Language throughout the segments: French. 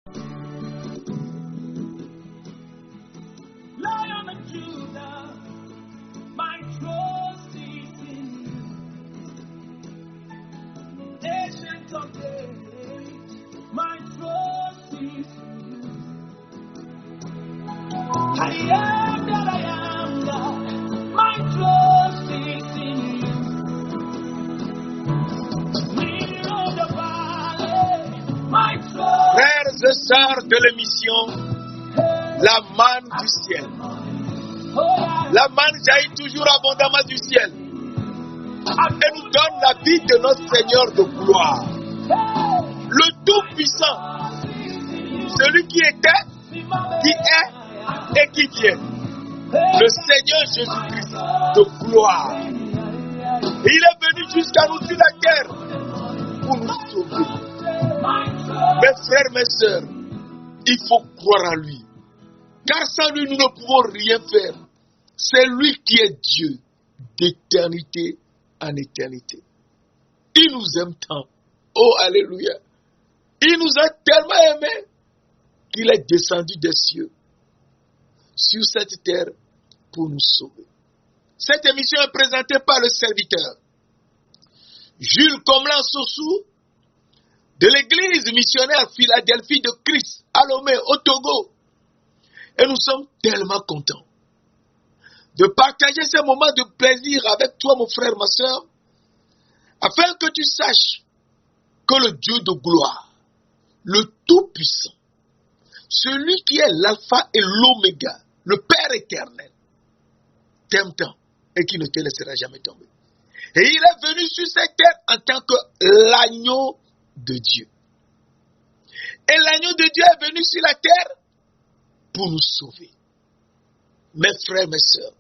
Lion of Judah, my trust is in you. Ancient of days, my trust is in you. I am that I am God, my trust is in you. Lily of the valley, my trust. Frères et sœurs de l'émission, la manne du ciel. La manne jaillit toujours abondamment du ciel. Et nous donne la vie de notre Seigneur de gloire. Le Tout-Puissant, celui qui était, qui est et qui vient. Le Seigneur Jésus-Christ de gloire. Et il est venu jusqu'à nous sur la terre pour nous sauver. Mes frères, mes sœurs, il faut croire en lui. Car sans lui, nous ne pouvons rien faire. C'est lui qui est Dieu d'éternité en éternité. Il nous aime tant. Oh, alléluia. Il nous a tellement aimés qu'il est descendu des cieux sur cette terre pour nous sauver. Cette émission est présentée par le serviteur Jules Comlan Sossou de l'église missionnaire Philadelphie de Christ à Lomé au Togo. Et nous sommes tellement contents de partager ces moments de plaisir avec toi, mon frère, ma soeur, afin que tu saches que le Dieu de gloire, le Tout-Puissant, celui qui est l'alpha et l'oméga, le Père éternel, t'aime tant et qui ne te laissera jamais tomber. Et il est venu sur cette terre en tant que l'agneau de Dieu. Et l'agneau de Dieu est venu sur la terre pour nous sauver. Mes frères, mes sœurs,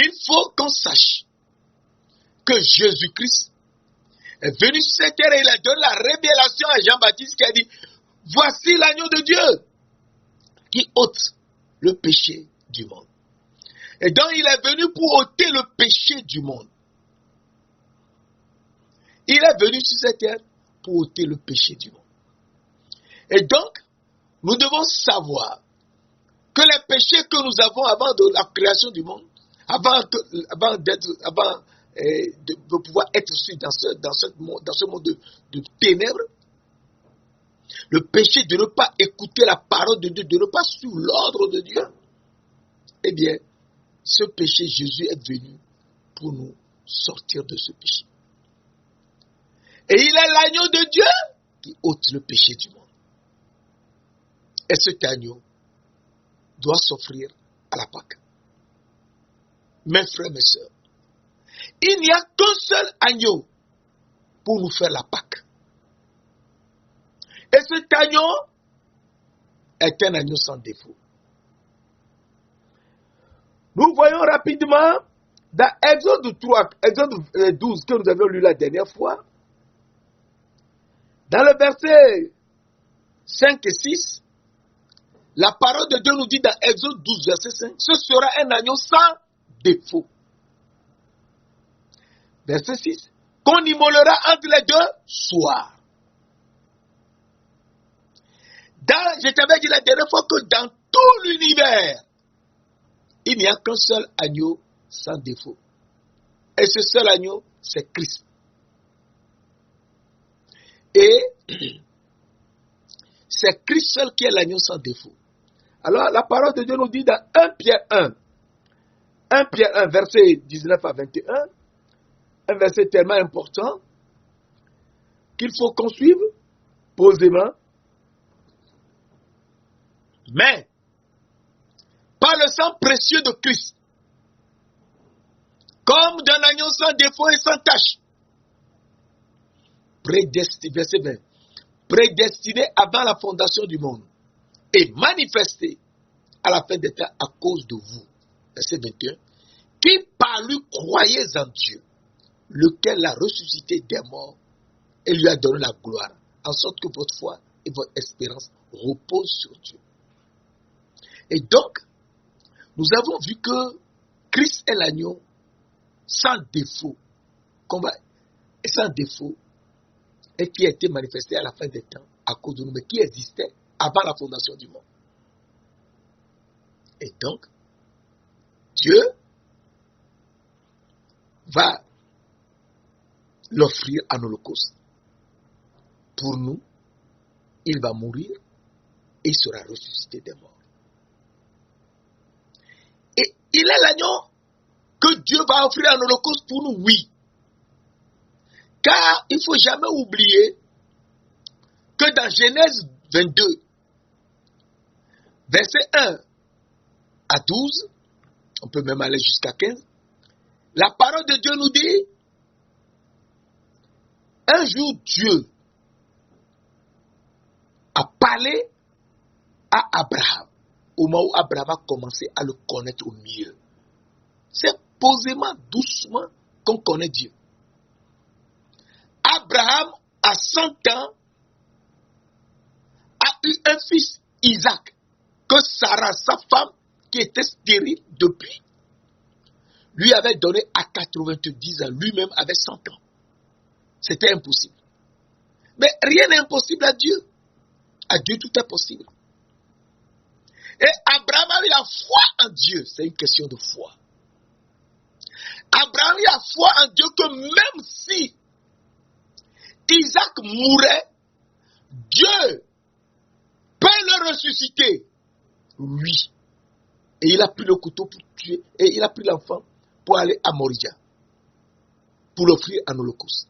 il faut qu'on sache que Jésus-Christ est venu sur cette terre et il a donné la révélation à Jean-Baptiste qui a dit: voici l'agneau de Dieu qui ôte le péché du monde. Et donc il est venu pour ôter le péché du monde. Il est venu sur cette terre pour ôter le péché du monde. Et donc, nous devons savoir que les péchés que nous avons avant de la création du monde, avant de pouvoir être dans ce monde de ténèbres, le péché de ne pas écouter la parole de Dieu, de ne pas suivre l'ordre de Dieu, eh bien, ce péché, Jésus est venu pour nous sortir de ce péché. Et il est l'agneau de Dieu qui ôte le péché du monde. Et cet agneau doit s'offrir à la Pâque. Mes frères, mes sœurs, il n'y a qu'un seul agneau pour nous faire la Pâque. Et cet agneau est un agneau sans défaut. Nous voyons rapidement dans Exode 12 que nous avions lu la dernière fois, dans le verset 5 et 6, la parole de Dieu nous dit dans Exode 12, verset 5, ce sera un agneau sans défaut. Verset 6, qu'on immolera entre les deux soirs. Je t'avais dit la dernière fois que dans tout l'univers, il n'y a qu'un seul agneau sans défaut. Et ce seul agneau, c'est Christ. Et c'est Christ seul qui est l'agneau sans défaut. Alors, la parole de Dieu nous dit dans 1 Pierre 1, verset 19 à 21, un verset tellement important qu'il faut qu'on suive posément. Mais, par le sang précieux de Christ, comme d'un agneau sans défaut et sans tache, verset 20, prédestiné avant la fondation du monde et manifesté à la fin des temps à cause de vous. Verset 21, qui par lui croyez en Dieu, lequel l'a ressuscité des morts et lui a donné la gloire, en sorte que votre foi et votre espérance reposent sur Dieu. Et donc, nous avons vu que Christ est l'agneau sans défaut, et qui a été manifesté à la fin des temps à cause de nous, mais qui existait avant la fondation du monde. Et donc, Dieu va l'offrir en holocauste. Pour nous, il va mourir et il sera ressuscité des morts. Et il est l'agneau que Dieu va offrir en holocauste pour nous, oui. Car il ne faut jamais oublier que dans Genèse 22, verset 1 à 12, on peut même aller jusqu'à 15, la parole de Dieu nous dit, un jour Dieu a parlé à Abraham, au moment où Abraham a commencé à le connaître au mieux. C'est posément, doucement qu'on connaît Dieu. Abraham, à 100 ans, a eu un fils, Isaac, que Sarah, sa femme, qui était stérile depuis, lui avait donné à 90 ans. Lui-même avait 100 ans. C'était impossible. Mais rien n'est impossible à Dieu. À Dieu, tout est possible. Et Abraham a eu la foi en Dieu. C'est une question de foi. Abraham a eu la foi en Dieu que même si Isaac mourait, Dieu peut le ressusciter. Oui. Et il a pris le couteau pour tuer. Et il a pris l'enfant pour aller à Moria. Pour l'offrir en holocauste.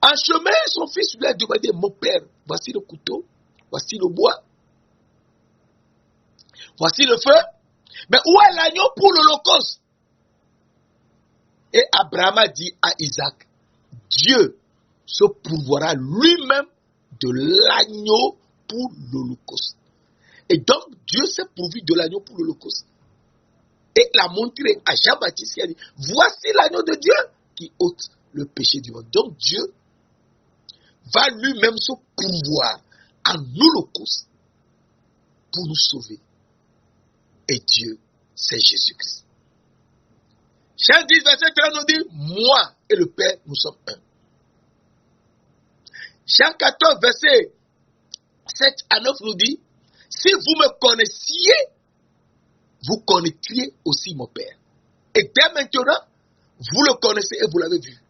En chemin, son fils lui a demandé, mon père, voici le couteau, voici le bois, voici le feu, mais où est l'agneau pour l'holocauste? Et Abraham a dit à Isaac, Dieu se pourvoira lui-même de l'agneau pour l'holocauste. Et donc, Dieu s'est pourvu de l'agneau pour l'holocauste. Et l'a montré à Jean-Baptiste qui a dit, voici l'agneau de Dieu qui ôte le péché du monde. Donc, Dieu va lui-même se pourvoir en holocauste pour nous sauver. Et Dieu, c'est Jésus-Christ. Jean 10, verset 13 nous dit, moi et le Père, nous sommes un. Jean 14, verset 7 à 9 nous dit, si vous me connaissiez, vous connaîtriez aussi mon Père. Et dès maintenant, vous le connaissez et vous l'avez vu.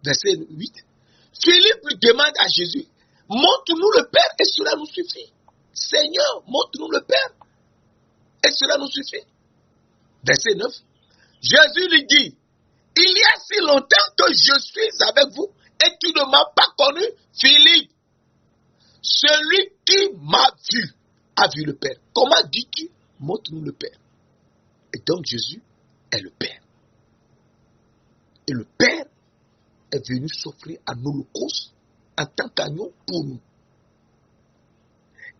Verset 8. Philippe lui demande à Jésus, montre-nous le Père et cela nous suffit. Seigneur, montre-nous le Père et cela nous suffit. Verset 9. Jésus lui dit, il y a si longtemps que je suis avec vous et tu ne m'as pas connu, Philippe. Celui qui m'a vu a vu le Père. Comment dis-tu, montre-nous le Père? Et donc Jésus est le Père. Et le Père est venu s'offrir en holocauste en tant qu'agneau pour nous.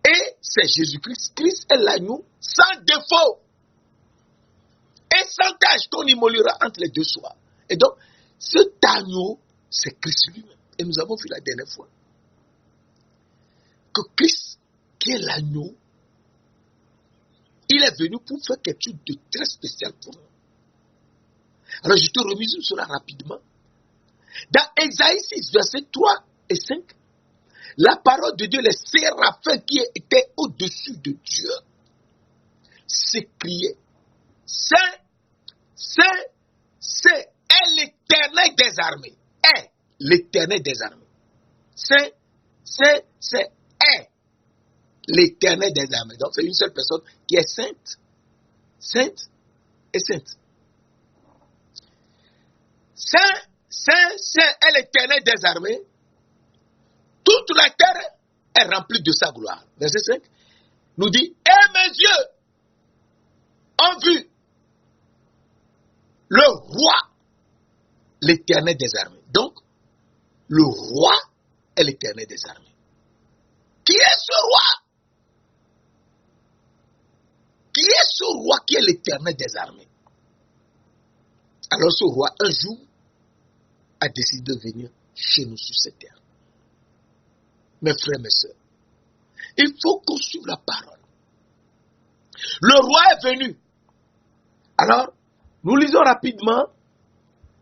Et c'est Jésus-Christ. Christ est l'agneau sans défaut et sans tâche qu'on immolera entre les deux soirs. Et donc, cet agneau, c'est Christ lui-même. Et nous avons vu la dernière fois que Christ, qui est l'agneau, il est venu pour faire quelque chose de très spécial pour nous. Alors, je te remise cela rapidement. Dans Ésaïe 6, versets 3 et 5, la parole de Dieu, les séraphins qui étaient au-dessus de Dieu, s'écriaient, Saint, Saint, Saint est l'Éternel des armées. Est l'Éternel des armées. Saint, Saint, Saint est l'Éternel des armées. Donc, c'est une seule personne qui est sainte, sainte et sainte. Saint, Saint, Saint est l'Éternel des armées. Toute la terre est remplie de sa gloire. Verset 5 nous dit, et mes yeux ont vu le roi, l'Éternel des armées. Donc, le roi est l'Éternel des armées. Qui est ce roi? Qui est ce roi qui est l'Éternel des armées? Alors ce roi, un jour, a décidé de venir chez nous sur cette terre. Mes frères, mes sœurs, il faut qu'on suive la parole. Le roi est venu. Alors, nous lisons rapidement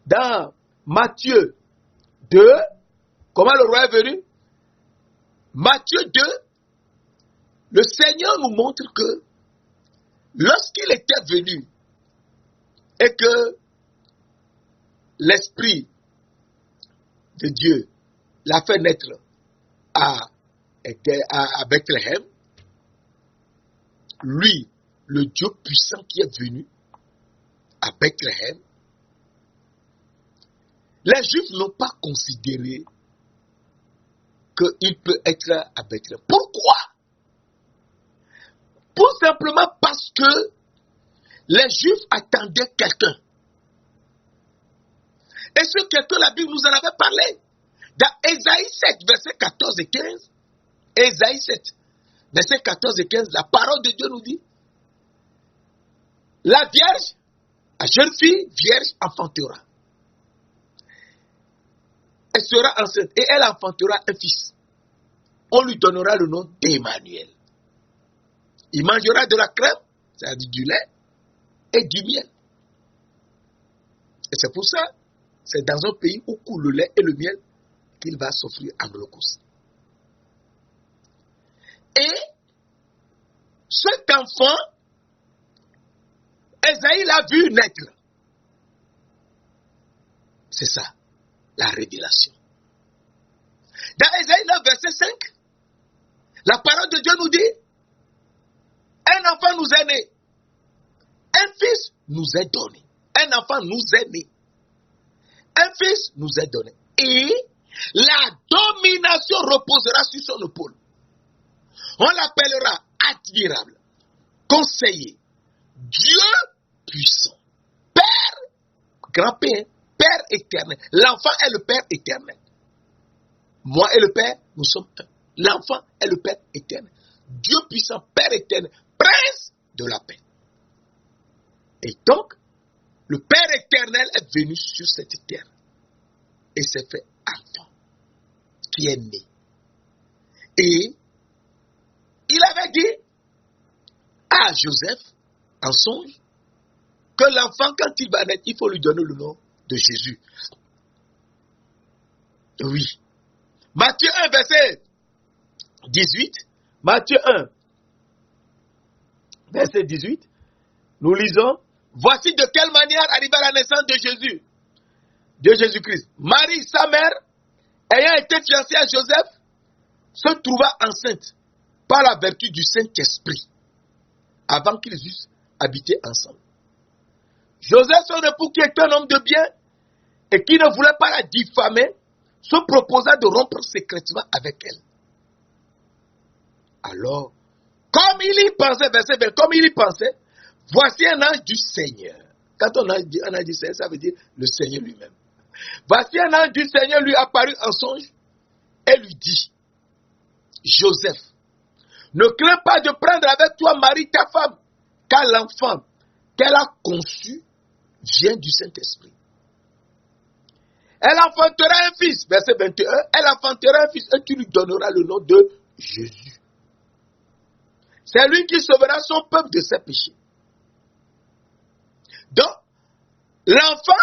dans Matthieu 2, comment le roi est venu. Matthieu 2, le Seigneur nous montre que lorsqu'il était venu et que l'Esprit de Dieu l'a fait naître à Bethléem, lui, le Dieu puissant qui est venu à Bethléem, les Juifs n'ont pas considéré qu'il peut être à Bethléem. Pourquoi? Tout simplement parce que les Juifs attendaient quelqu'un. Et ce quelqu'un, la Bible nous en avait parlé. Dans Ésaïe 7, versets 14 et 15, Ésaïe 7, versets 14 et 15, la parole de Dieu nous dit, la vierge, la jeune fille vierge enfantera. Elle sera enceinte et elle enfantera un fils. On lui donnera le nom d'Emmanuel. Il mangera de la crème, c'est-à-dire du lait, et du miel. Et c'est pour ça, c'est dans un pays où coule le lait et le miel qu'il va s'offrir en holocauste. Et cet enfant, Esaïe l'a vu naître. C'est ça, la révélation. Dans Esaïe 9, verset 5, la parole de Dieu nous dit, un enfant nous est né, un fils nous est donné, un enfant nous est né, un fils nous est donné, et la domination reposera sur son épaule. On l'appellera admirable, conseiller, Dieu puissant, Père, grand-père, Père éternel. L'enfant est le Père éternel. Moi et le Père, nous sommes un. L'enfant est le Père éternel. Dieu puissant, Père éternel, Prince de la paix. Et donc, le Père éternel est venu sur cette terre et s'est fait enfant, qui est né. Et il avait dit à Joseph, en songe, que l'enfant, quand il va naître, il faut lui donner le nom de Jésus. Oui. Matthieu 1, verset 18. Matthieu 1, verset 18. Nous lisons. Voici de quelle manière arriva la naissance de Jésus, de Jésus-Christ. Marie, sa mère, ayant été fiancée à Joseph, se trouva enceinte par la vertu du Saint-Esprit, avant qu'ils eussent habité ensemble. Joseph, son époux, qui était un homme de bien et qui ne voulait pas la diffamer, se proposa de rompre secrètement avec elle. Alors, comme il y pensait, verset 20, comme il y pensait, voici un ange du Seigneur. Quand on a dit un ange du Seigneur, ça veut dire le Seigneur lui-même. Voici un ange du Seigneur lui apparut en songe et lui dit, Joseph, ne crains pas de prendre avec toi Marie ta femme, car l'enfant qu'elle a conçu vient du Saint-Esprit. Elle enfantera un fils, verset 21, elle enfantera un fils et tu lui donneras le nom de Jésus. C'est lui qui sauvera son peuple de ses péchés. Donc, l'enfant,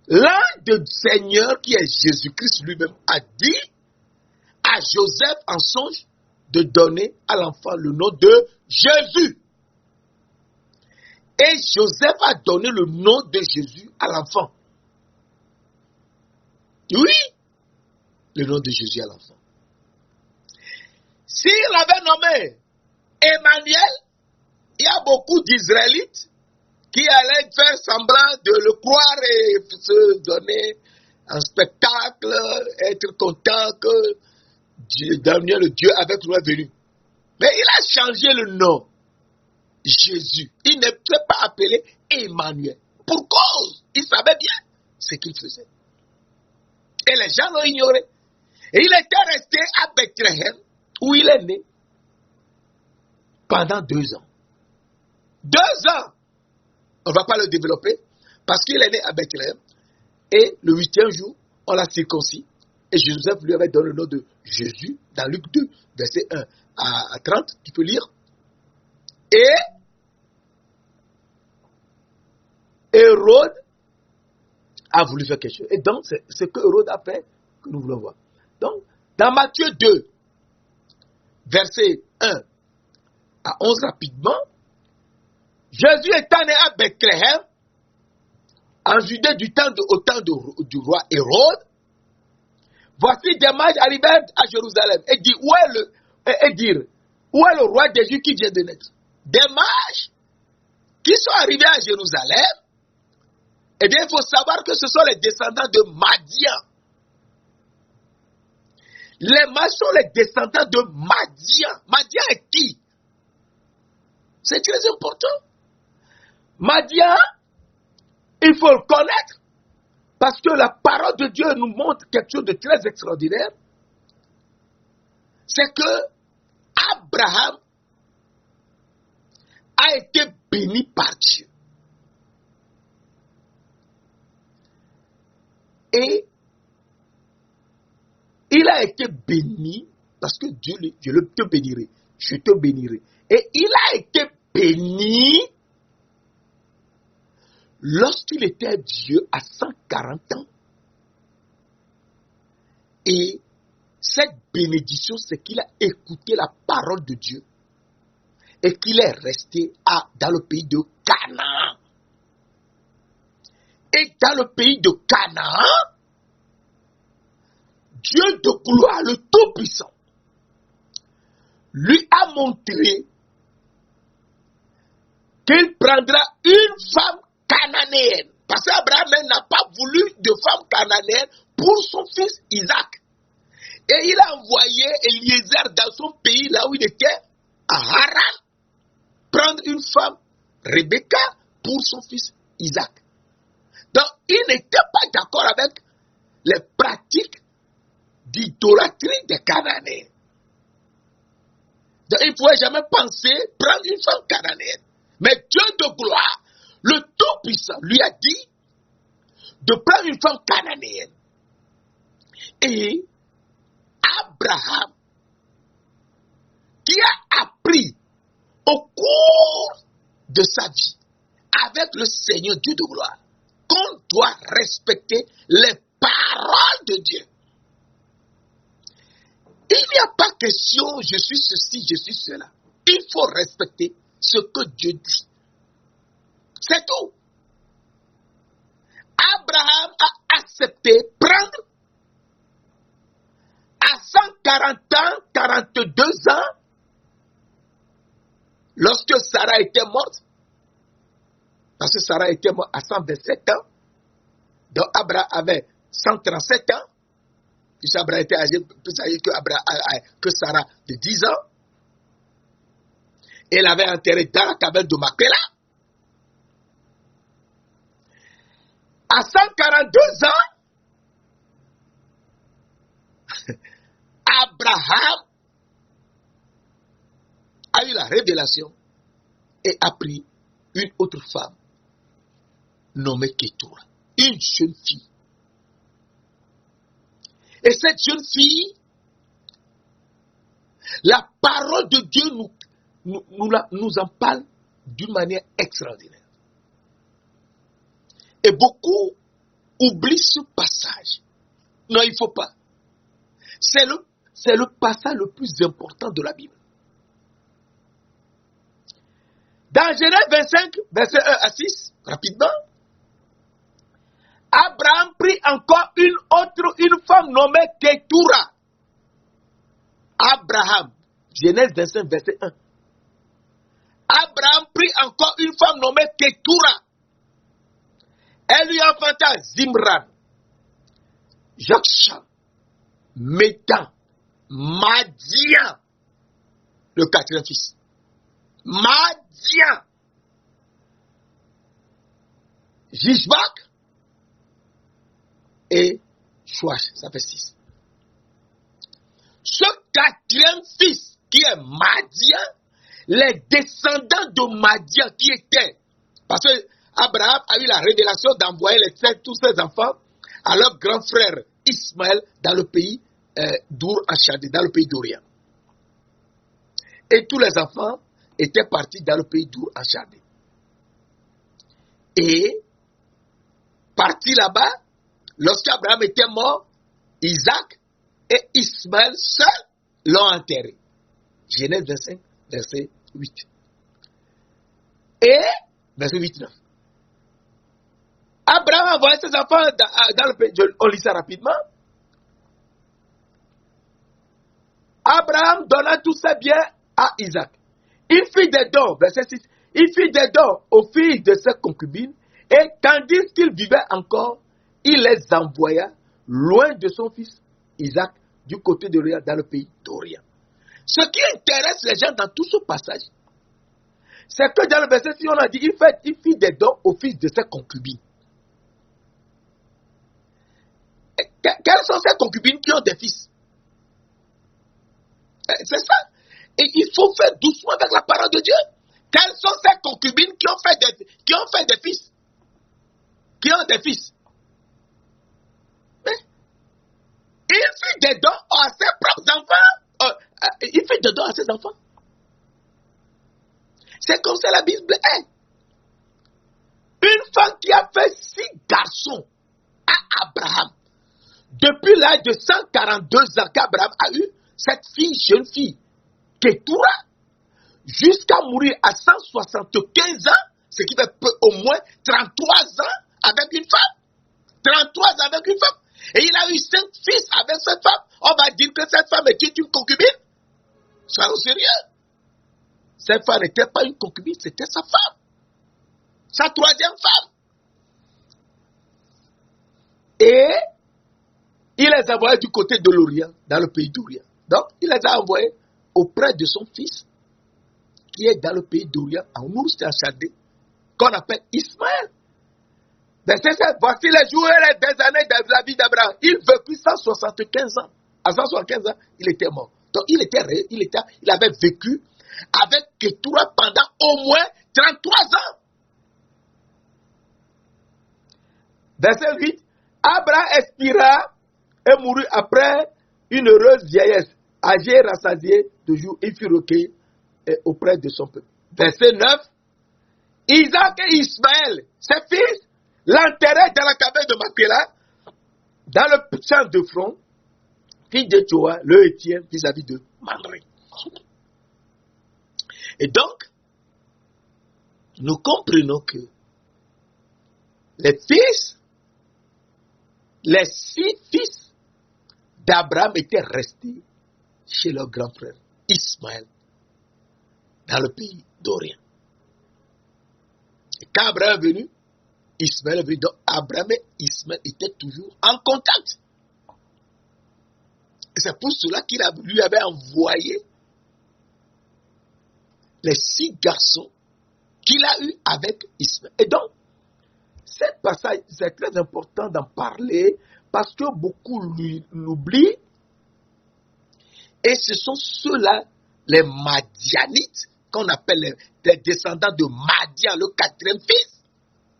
l'ange du Seigneur qui est Jésus-Christ lui-même a dit à Joseph en songe de donner à l'enfant le nom de Jésus. Et Joseph a donné le nom de Jésus à l'enfant. Oui, le nom de Jésus à l'enfant. S'il avait nommé Emmanuel, il y a beaucoup d'Israélites qui allaient faire semblant de le croire et se donner un spectacle, être content que Daniel, le Dieu avec nous est venu. Mais il a changé le nom. Jésus. Il ne peut pas appeler Emmanuel. Pour cause, il savait bien ce qu'il faisait. Et les gens l'ont ignoré. Et il était resté à Bethléem, où il est né, pendant 2 ans. 2 ans. On ne va pas le développer, parce qu'il est né à Bethléem. Et le 8e jour, on l'a circoncis. Et Joseph lui avait donné le nom de Jésus, dans Luc 2, verset 1 à 30, tu peux lire. Et Hérode a voulu faire quelque chose. Et donc, c'est ce que Hérode a fait que nous voulons voir. Donc, Dans Matthieu 2, verset 1 à 11 rapidement, Jésus étant né à Bethléem, en Judée au temps du roi Hérode, voici des mages arrivèrent à Jérusalem et dirent, où est le roi des Juifs qui vient de naître? Des mages qui sont arrivés à Jérusalem, eh bien, il faut savoir que ce sont les descendants de Madian. Les mages sont les descendants de Madian. Madian est qui? C'est très important. Madian, il faut le connaître, parce que la parole de Dieu nous montre quelque chose de très extraordinaire. C'est que Abraham a été béni par Dieu. Et il a été béni parce que Dieu, je te bénirai. Je te bénirai. Et il a été béni lorsqu'il était vieux à 140 ans. Et cette bénédiction, c'est qu'il a écouté la parole de Dieu et qu'il est resté dans le pays de Canaan. Et dans le pays de Canaan, Dieu de gloire, le Tout-Puissant, lui a montré qu'il prendra une femme cananéenne. Parce qu'Abraham n'a pas voulu de femme cananéenne pour son fils Isaac. Et il a envoyé Eliezer dans son pays, là où il était, à Haran, prendre une femme, Rebecca, pour son fils Isaac. Donc, il n'était pas d'accord avec les pratiques d'idolâtrie des Cananéens. Donc, il ne pouvait jamais penser prendre une femme cananéenne. Mais Dieu de gloire, le Tout-Puissant, lui a dit de prendre une femme cananéenne. Et Abraham, qui a appris au cours de sa vie avec le Seigneur Dieu de gloire, qu'on doit respecter les paroles de Dieu. Il n'y a pas question, je suis ceci, je suis cela. Il faut respecter ce que Dieu dit. C'est tout. Abraham a accepté prendre à 140 ans, 42 ans, lorsque Sarah était morte, parce que Sarah était morte à 127 ans, donc Abraham avait 137 ans, puisque Abraham était plus âgé que Sarah de 10 ans. Elle avait enterré dans la caverne de Macpéla. À 142 ans, Abraham a eu la révélation et a pris une autre femme nommée Ketura, une jeune fille. Et cette jeune fille, la parole de Dieu nous en parle d'une manière extraordinaire. Et beaucoup oublient ce passage. Non, il ne faut pas. C'est le passage le plus important de la Bible. Dans Genèse 25, verset 1 à 6, rapidement, Abraham prit encore une femme nommée Ketura. Abraham, Genèse 25, verset 1. Abraham prit encore une femme nommée Ketura. Elle lui enfanta Zimran, Jokshan, Médan, Madian, le quatrième fils. Madian, Jishbak et Chouach, ça fait 6. Ce quatrième fils qui est Madian, les descendants de Madian qui étaient, parce que Abraham a eu la révélation d'envoyer tous ses enfants à leur grand frère Ismaël dans le pays d'Our en Chaldée, dans le pays d'Orient. Et tous les enfants étaient partis dans le pays d'Our en Chaldée. Et partis là-bas, lorsqu'Abraham était mort, Isaac et Ismaël seul l'ont enterré. Genèse 25, verset 8. Et, verset 8-9. Abraham a envoyé ses enfants dans le pays. On lit ça rapidement. Abraham donna tous ses biens à Isaac. Il fit des dons, verset 6. Il fit des dons aux filles de ses concubines, et tandis qu'il vivait encore, il les envoya loin de son fils Isaac, du côté de Ria, dans le pays d'Orient. Ce qui intéresse les gens dans tout ce passage, c'est que dans le verset 6, on a dit il fit des dons aux fils de ses concubines. Quelles sont ces concubines qui ont des fils? C'est ça. Et il faut faire doucement avec la parole de Dieu. Quelles sont ces concubines qui ont fait des fils? Qui ont des fils? Mais, il fit des dons à ses propres enfants. Il fit des dons à ses enfants. C'est comme ça la Bible est. Une femme qui a fait 6 garçons à Abraham. Depuis l'âge de 142 ans qu'Abraham a eu cette fille, jeune fille, Ketura, jusqu'à mourir à 175 ans, ce qui fait au moins 33 ans avec une femme. 33 ans avec une femme. Et il a eu 5 fils avec cette femme. On va dire que cette femme était une concubine. Soyons sérieux. Cette femme n'était pas une concubine, c'était sa femme. Sa 3e femme. Et il les a envoyés du côté de l'Orient, dans le pays d'Orient. Donc, il les a envoyés auprès de son fils, qui est dans le pays d'Orient, en Ours et en Chaldée, qu'on appelle Ismaël. Verset 7, voici les jours et les années de la vie d'Abraham. Il vécut 175 ans. À 175 ans, il était mort. Donc, il avait vécu avec Ketura pendant au moins 33 ans. Verset 8, Abraham expira et mourut après une heureuse vieillesse, âgé et rassasié de jours, il fut recueilli auprès de son peuple. Verset 9, Isaac et Ismaël, ses fils, l'enterrèrent dans la cabane de Macpéla, dans le champ de front, fils de Tchoa, le Hétien, vis-à-vis de Mamré. Et donc, nous comprenons que les 6 fils d'Abraham étaient restés chez leur grand frère Ismaël, dans le pays d'Orient. Et quand Abraham est venu, Ismaël est venu. Donc Abraham et Ismaël étaient toujours en contact. Et c'est pour cela qu'il lui avait envoyé les 6 garçons qu'il a eus avec Ismaël. Et donc, ce passage, c'est très important d'en parler parce que beaucoup l'oublient. Et ce sont ceux-là, les Madianites, qu'on appelle les descendants de Madian, le 4e fils.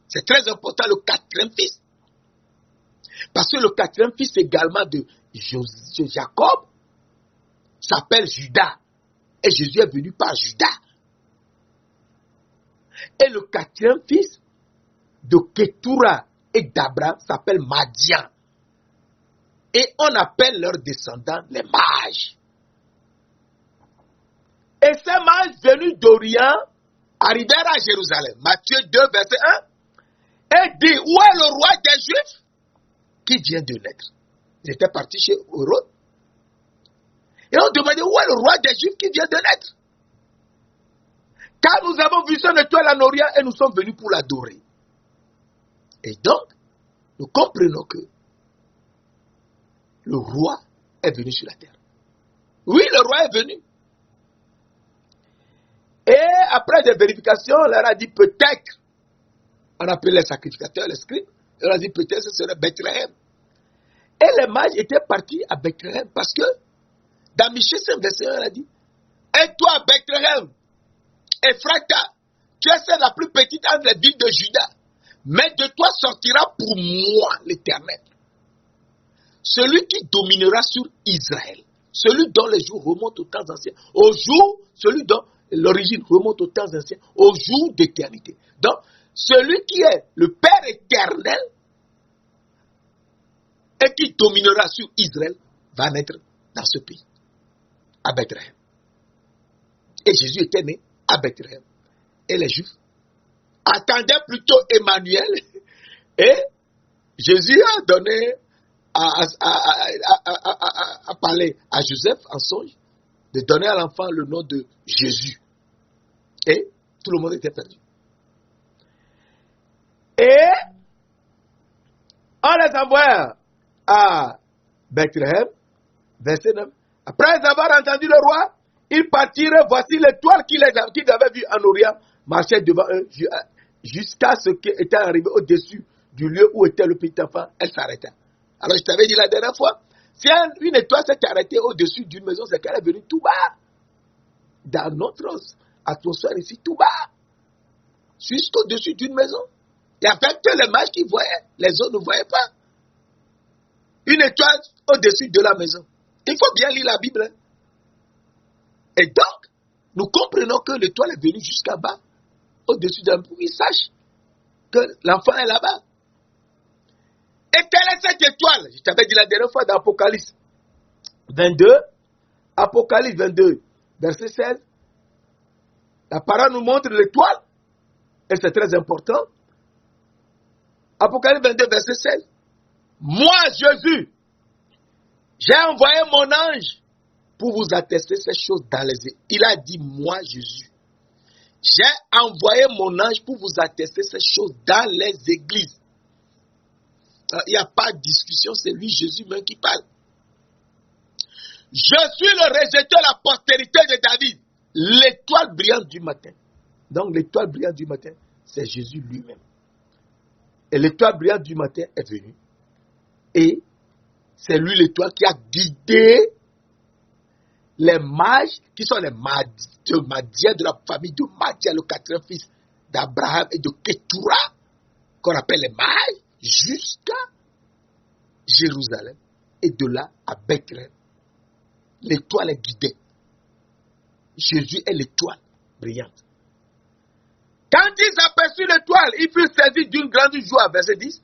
C'est très important, le 4e fils. Parce que le 4e fils également de Jacob s'appelle Judas. Et Jésus est venu par Judas. Et le 4e fils de Ketura et d'Abraham s'appelle Madian. Et on appelle leurs descendants les mages. Et ces mages venus d'Orient arrivèrent à Jérusalem. Matthieu 2, verset 1. Et dit, où est le roi des Juifs qui vient de naître? Ils étaient partis chez Hérode. Et on demandait, où est le roi des Juifs qui vient de naître? Car nous avons vu son étoile en Orient et nous sommes venus pour l'adorer. Et donc, nous comprenons que le roi est venu sur la terre. Oui, le roi est venu. Et après des vérifications, on leur a dit peut-être, on appelait les sacrificateurs, les scribes, on leur a dit peut-être ce serait Bethléem. Et les mages étaient partis à Bethléem parce que dans Michée 5, verset 1, on a dit, et toi, Bethléem, Ephrata, tu es celle la plus petite entre les villes de Juda, mais de toi sortira pour moi l'Éternel, celui qui dominera sur Israël, celui dont les jours remontent aux temps anciens, celui dont l'origine remonte aux temps anciens, aux jours d'éternité. Donc, celui qui est le Père éternel et qui dominera sur Israël va naître dans ce pays, à Bethléem. Et Jésus était né à Bethléem. Et les Juifs attendaient plutôt Emmanuel. Et Jésus a donné à parler à Joseph en songe de donner à l'enfant le nom de Jésus. Et tout le monde était perdu. Et on les envoya à Bethléem, verset 9. Après avoir entendu le roi, ils partirent, voici l'étoile qu'ils avaient vue en Orient, marchait devant eux jusqu'à ce qu'elle était arrivée au-dessus du lieu où était le petit enfant, elle s'arrêta. Alors je t'avais dit la dernière fois, si une étoile s'est arrêtée au-dessus d'une maison, c'est qu'elle est venue tout bas. Dans notre atmosphère ici, tout bas. Jusqu'au-dessus d'une maison. Il y avait que les mages qui voyaient, les autres ne voyaient pas. Une étoile au-dessus de la maison. Il faut bien lire la Bible. Hein. Et donc, nous comprenons que l'étoile est venue jusqu'à bas, au-dessus d'un pour qu'ils sachent que l'enfant est là-bas. Et quelle est cette étoile? Je t'avais dit la dernière fois dans Apocalypse 22, Apocalypse 22, verset 16. La parole nous montre l'étoile, et c'est très important. Apocalypse 22, verset 16. Moi, Jésus, j'ai envoyé mon ange pour vous attester ces choses dans les églises. Il a dit, moi, Jésus, j'ai envoyé mon ange pour vous attester ces choses dans les églises. Il n'y a pas de discussion, c'est lui, Jésus même qui parle. Je suis le rejeté, la postérité de David, l'étoile brillante du matin. Donc l'étoile brillante du matin, c'est Jésus lui-même. Et l'étoile brillante du matin est venue. Et c'est lui l'étoile qui a guidé les mages, qui sont les Madiens de la famille de Madia, le quatrième fils d'Abraham et de Ketura, qu'on appelle les mages, jusqu'à Jérusalem. Et de là à Bethléem. L'étoile est guidée. Jésus est l'étoile brillante. Quand ils aperçurent l'étoile, ils furent saisis d'une grande joie. Verset 10.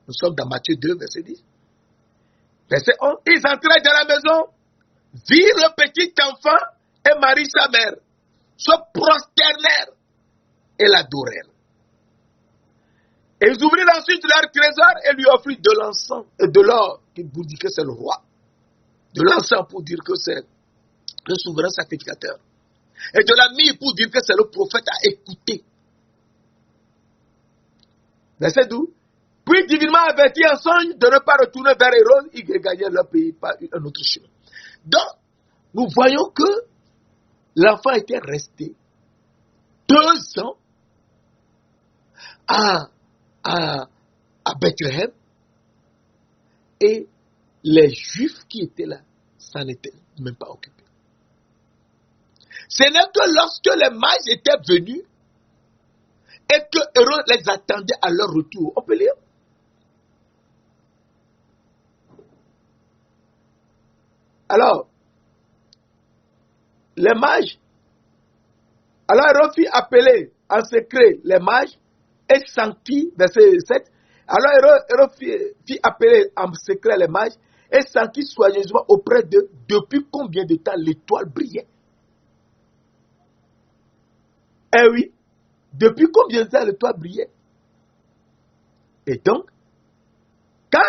Nous sommes dans Matthieu 2, verset 10. Verset 11. Ils entrèrent dans la maison, virent le petit enfant et Marie sa mère, se prosternèrent et l'adorèrent. Et ils ouvrirent ensuite leur trésor et lui offrirent de l'encens et de l'or pour dire que c'est le roi. De l'encens pour dire que c'est le souverain sacrificateur. Et de la myrrhe pour dire que c'est le prophète à écouter. Verset 12. Puis divinement averti en songe de ne pas retourner vers Hérode, ils gagnaient leur pays par un autre chemin. Donc, nous voyons que l'enfant était resté 2 ans à Bethléem et les Juifs qui étaient là, s'en étaient même pas occupés. Ce n'est que lorsque les mages étaient venus et que Hérode les attendait à leur retour. On peut lire. Alors, les mages, alors Hérode fit appeler en secret les mages et s'enquit, verset 7, alors Hérode fit appeler en secret les mages et s'enquit soigneusement auprès d'eux depuis combien de temps l'étoile brillait. Eh oui, depuis combien de temps l'étoile brillait. Et donc, quand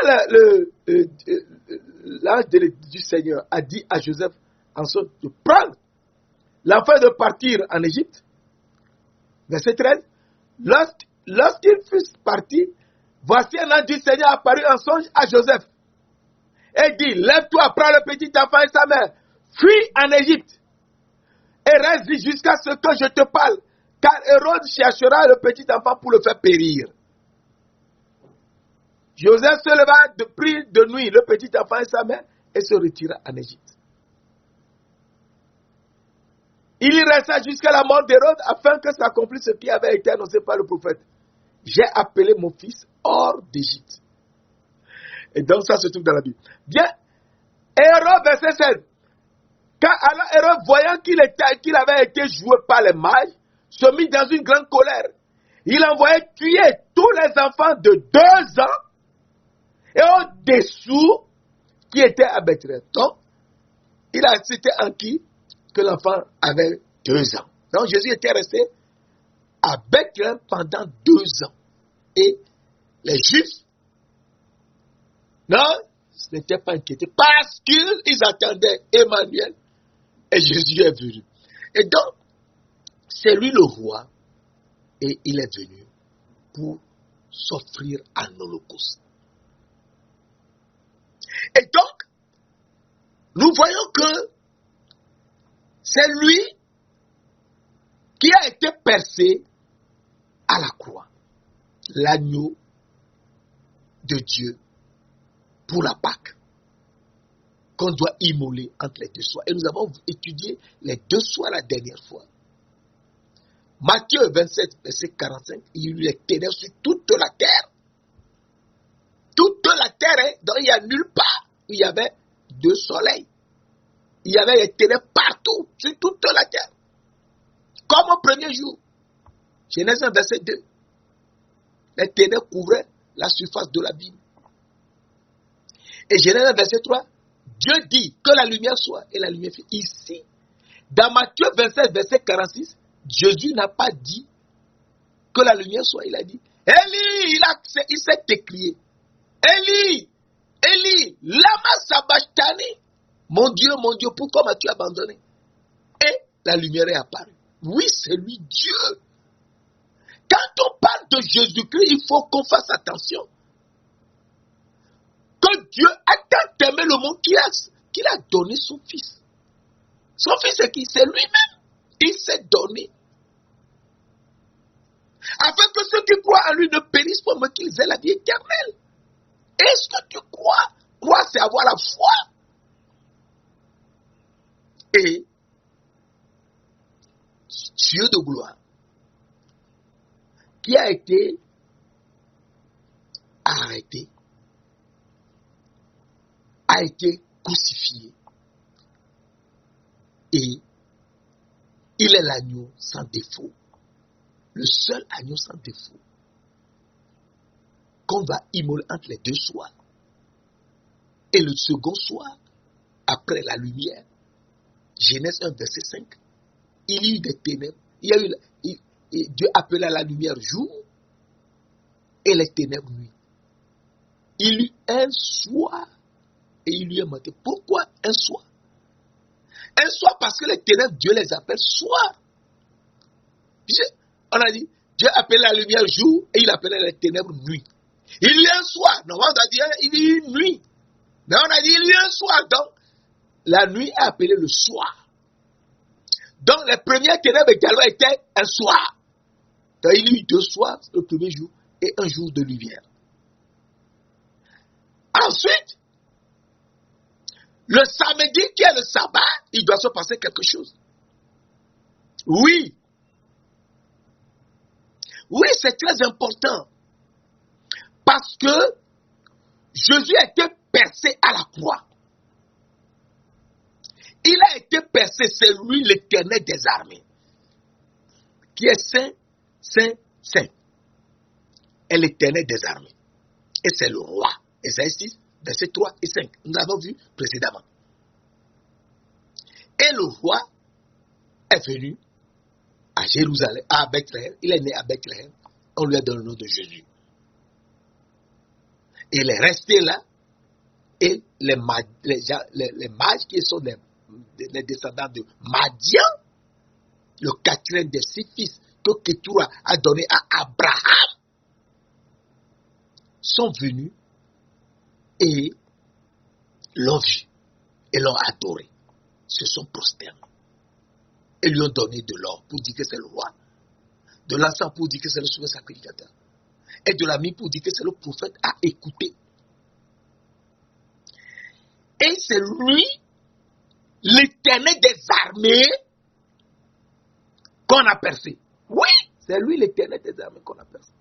l'ange du Seigneur a dit à Joseph en sorte de prendre l'afin de partir en Égypte, verset 13, lorsqu'il fut parti, voici un ange du Seigneur apparu en songe à Joseph et dit, lève-toi, prends le petit enfant et sa mère, fuis en Égypte et reste jusqu'à ce que je te parle, car Hérode cherchera le petit enfant pour le faire périr. Joseph se leva, prit de nuit le petit enfant et sa mère et se retira en Égypte. Il y resta jusqu'à la mort d'Hérode afin que s'accomplisse ce qui avait été annoncé par le prophète. J'ai appelé mon fils hors d'Égypte. Et donc ça se trouve dans la Bible. Bien, Hérode, verset 16. Quand alors Hérode, voyant qu'il avait été joué par les mages, se mit dans une grande colère. Il envoyait tuer tous les enfants de 2 ans et au-dessous qui était à Bethléem. Donc, il a cité en qui que l'enfant avait 2 ans. Donc, Jésus était resté à Bethléem pendant 2 ans. Et les Juifs, non, ce n'était pas inquiété parce qu'ils attendaient Emmanuel et Jésus est venu. Et donc, c'est lui le roi et il est venu pour s'offrir en holocauste. Et donc, nous voyons que c'est lui qui a été percé à la croix, l'agneau de Dieu pour la Pâque, qu'on doit immoler entre les 2 soirs. Et nous avons étudié les 2 soirs la dernière fois. Matthieu 27, verset 45, il y eut les ténèbres sur toute la terre. Toute la terre, donc il n'y a nulle part où il y avait 2 soleils. Il y avait les ténèbres partout, sur toute la terre. Comme au premier jour. Genèse 1, verset 2. Les ténèbres couvraient la surface de l'abîme. Et Genèse 1, verset 3, Dieu dit que la lumière soit, et la lumière fut. Ici, dans Matthieu 27, verset 46, Jésus n'a pas dit que la lumière soit, il a dit, Élie, il s'est écrié, Élie, Élie, lama sabachthani, mon Dieu, pourquoi m'as-tu abandonné? Et la lumière est apparue. Oui, c'est lui, Dieu. Quand on parle de Jésus-Christ, il faut qu'on fasse attention. Que Dieu a tant aimé le monde qu'il a donné son Fils. Son Fils, c'est qui? C'est lui-même. Il s'est donné. Afin que ceux qui croient en lui ne périssent pas, mais qu'ils aient la vie éternelle. Est-ce que tu crois? Croire, c'est avoir la foi. Et Dieu de gloire, qui a été arrêté, a été crucifié. Et il est l'agneau sans défaut. Le seul agneau sans défaut qu'on va immoler entre les 2 soirs. Et le second soir, après la lumière, Genèse 1, verset 5, il y a eu des ténèbres. Dieu appela la lumière jour et les ténèbres nuit. Il y eut un soir et il y eut un matin. Pourquoi un soir? Un soir parce que les ténèbres, Dieu les appelle soir. On a dit, Dieu appelait la lumière jour et il appelait les ténèbres nuit. Il y a un soir. Non, on a dit, il y a une nuit. Mais on a dit, il y a un soir. Donc, la nuit est appelée le soir. Donc, les premières ténèbres également étaient un soir. Donc, il y a eu 2 soirs, le premier jour, et un jour de lumière. Ensuite, le samedi, qui est le sabbat, il doit se passer quelque chose. Oui. Oui, c'est très important. Parce que Jésus a été percé à la croix. Il a été percé, c'est lui l'Éternel des armées. Qui est saint, saint, saint. Et l'Éternel des armées. Et c'est le roi. Ésaïe 6, versets 3 et 5. Nous l'avons vu précédemment. Et le roi est venu à Jérusalem, à Bethléem. Il est né à Bethléem. On lui a donné le nom de Jésus. Il est resté là. Et les mages qui sont les descendants de Madian, le 4e des 6 fils que Ketura a donné à Abraham, sont venus et l'ont vu et l'ont adoré. Se sont prosternés et lui ont donné de l'or pour dire que c'est le roi, de l'encens pour dire que c'est le souverain sacrificateur, et de la myrrhe pour dire que c'est le prophète à écouter. Et c'est lui, l'Éternel des armées, qu'on a percé. Oui, c'est lui, l'Éternel des armées, qu'on a percé.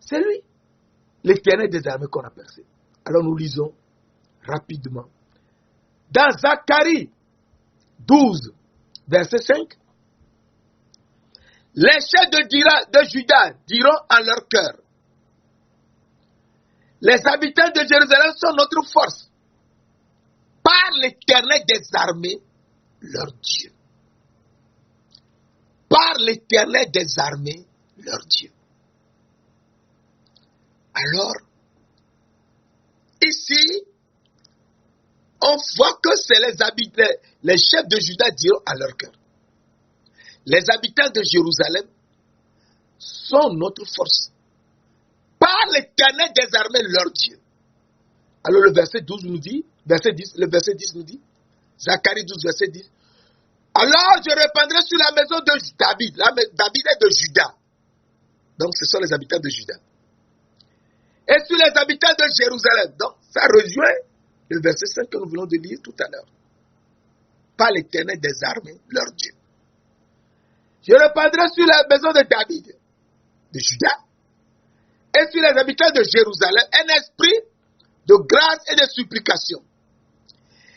C'est lui, l'Éternel des armées, qu'on a percé. Alors nous lisons rapidement. Dans Zacharie 12, verset 5, les chefs de Juda diront en leur cœur, Les habitants de Jérusalem sont notre force. Par l'Éternel des armées, leur Dieu. Par l'Éternel des armées, leur Dieu. Alors, ici, on voit que c'est les habitants, les chefs de Juda diront à leur cœur. Les habitants de Jérusalem sont notre force. Par l'Éternel des armées, leur Dieu. Alors le verset 12 nous dit, le verset 10 nous dit, Zacharie 12, verset 10. Alors je répandrai sur la maison de David, David est de Juda. Donc ce sont les habitants de Juda. Et sur les habitants de Jérusalem. Donc ça rejoint le verset 5 que nous venons de lire tout à l'heure. Par l'Éternel des armées, leur Dieu. Je répandrai sur la maison de David, de Juda, et sur les habitants de Jérusalem, un esprit de grâce et de supplication.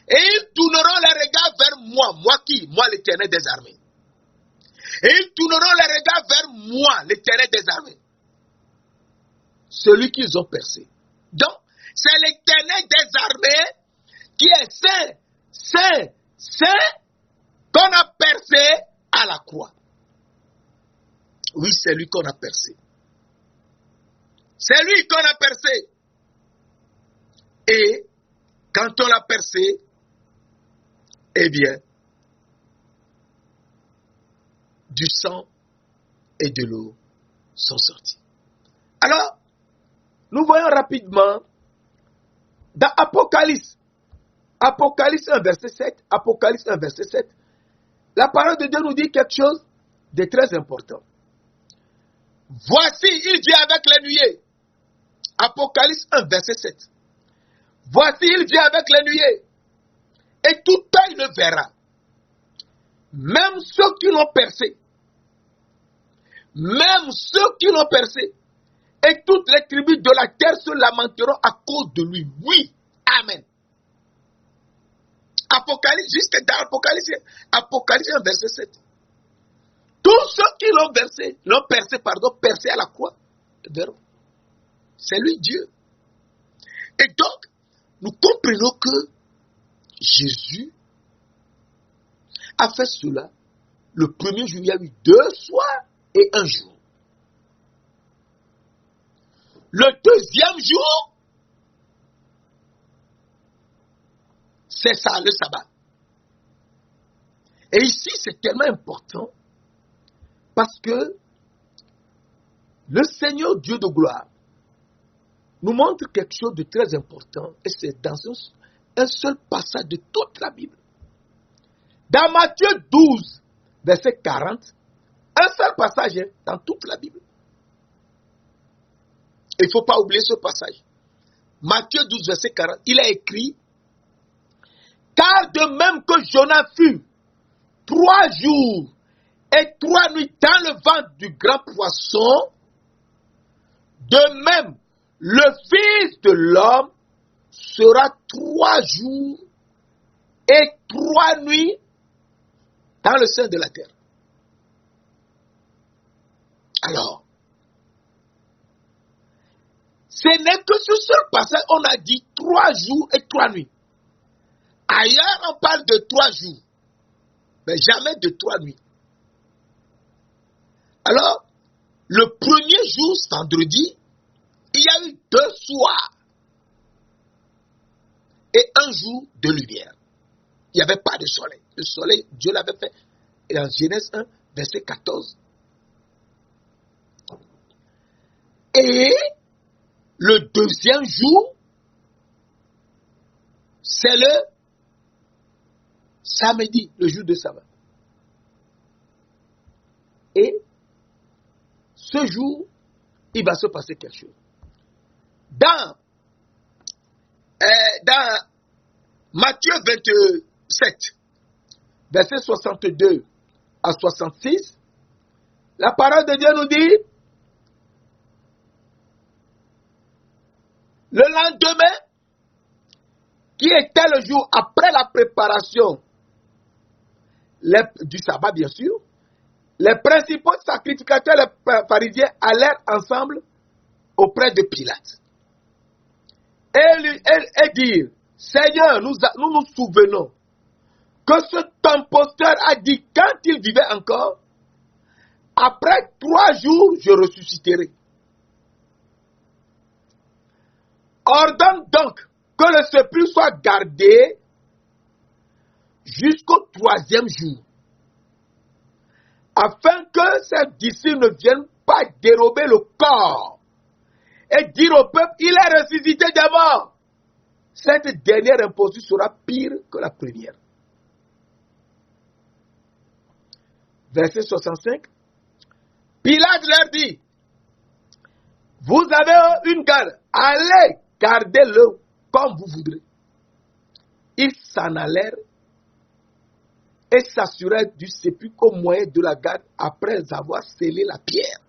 Et ils tourneront les regards vers moi. Moi qui? Moi l'Éternel des armées. Et ils tourneront les regards vers moi, l'Éternel des armées. Celui qu'ils ont percé. Donc, c'est l'Éternel des armées qui est saint, saint, saint, qu'on a percé à la croix. Oui, c'est lui qu'on a percé. C'est lui qu'on a percé. Et quand on l'a percé, eh bien, du sang et de l'eau sont sortis. Alors, nous voyons rapidement dans Apocalypse 1, verset 7, Apocalypse 1, verset 7, la parole de Dieu nous dit quelque chose de très important. Voici, il vient avec les nuées. Apocalypse 1, verset 7. Voici, il vient avec les nuées. Et tout œil le verra. Même ceux qui l'ont percé. Même ceux qui l'ont percé. Et toutes les tribus de la terre se lamenteront à cause de lui. Oui. Amen. Apocalypse, jusqu'à dans Apocalypse 1, verset 7. Tous ceux qui l'ont percé à la croix, verront. C'est lui Dieu. Et donc, nous comprenons que Jésus a fait cela. Le premier jour, il y a eu 2 soirs et 1 jour. Le deuxième jour, c'est ça, le sabbat. Et ici, c'est tellement important parce que le Seigneur Dieu de gloire nous montre quelque chose de très important et c'est dans un seul passage de toute la Bible. Dans Matthieu 12, verset 40, un seul passage dans toute la Bible. Il ne faut pas oublier ce passage. Matthieu 12, verset 40, il a écrit « Car de même que Jonas fut 3 jours et 3 nuits dans le ventre du grand poisson, de même le Fils de l'homme sera 3 jours et 3 nuits dans le sein de la terre. » Alors, ce n'est que sur ce passage, on a dit 3 jours et 3 nuits. Ailleurs, on parle de 3 jours, mais jamais de 3 nuits. Alors, le premier jour, vendredi, il y a eu 2 soirs et 1 jour de lumière. Il n'y avait pas de soleil. Le soleil, Dieu l'avait fait. Et en Genèse 1, verset 14. Et le deuxième jour, c'est le samedi, le jour de sabbat. Et ce jour, il va se passer quelque chose. Dans Matthieu 27, verset 62 à 66, la parole de Dieu nous dit, le lendemain, qui était le jour après la préparation du sabbat, bien sûr, les principaux sacrificateurs, les pharisiens, allèrent ensemble auprès de Pilate. et dire, Seigneur, nous nous souvenons que cet imposteur a dit quand il vivait encore, après 3 jours, je ressusciterai. Ordonne donc que le sépulcre soit gardé jusqu'au 3e jour, afin que ses disciples ne viennent pas dérober le corps et dire au peuple, il est ressuscité des morts. Cette dernière imposture sera pire que la première. Verset 65. Pilate leur dit, vous avez une garde, allez, gardez-le comme vous voudrez. Ils s'en allèrent et s'assurèrent du sépulcre au moyen de la garde après avoir scellé la pierre.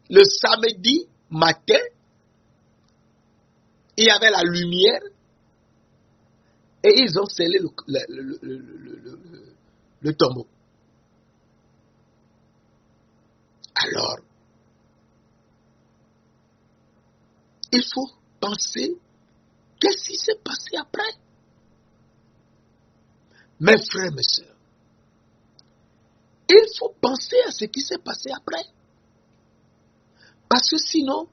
Le samedi matin, il y avait la lumière et ils ont scellé le tombeau. Alors, il faut penser qu'est-ce qui s'est passé après. Mes frères, mes sœurs, il faut penser à ce qui s'est passé après. Parce que sinon,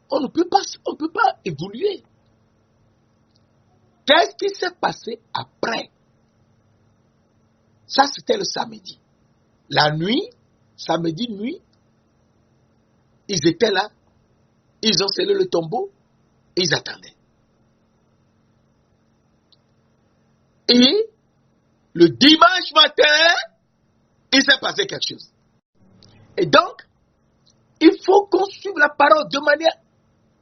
on ne peut pas évoluer. Qu'est-ce qui s'est passé après? Ça, c'était le samedi. La nuit, samedi nuit, ils étaient là, ils ont scellé le tombeau, ils attendaient. Et le dimanche matin, il s'est passé quelque chose. Et donc, il faut qu'on suive la parole de manière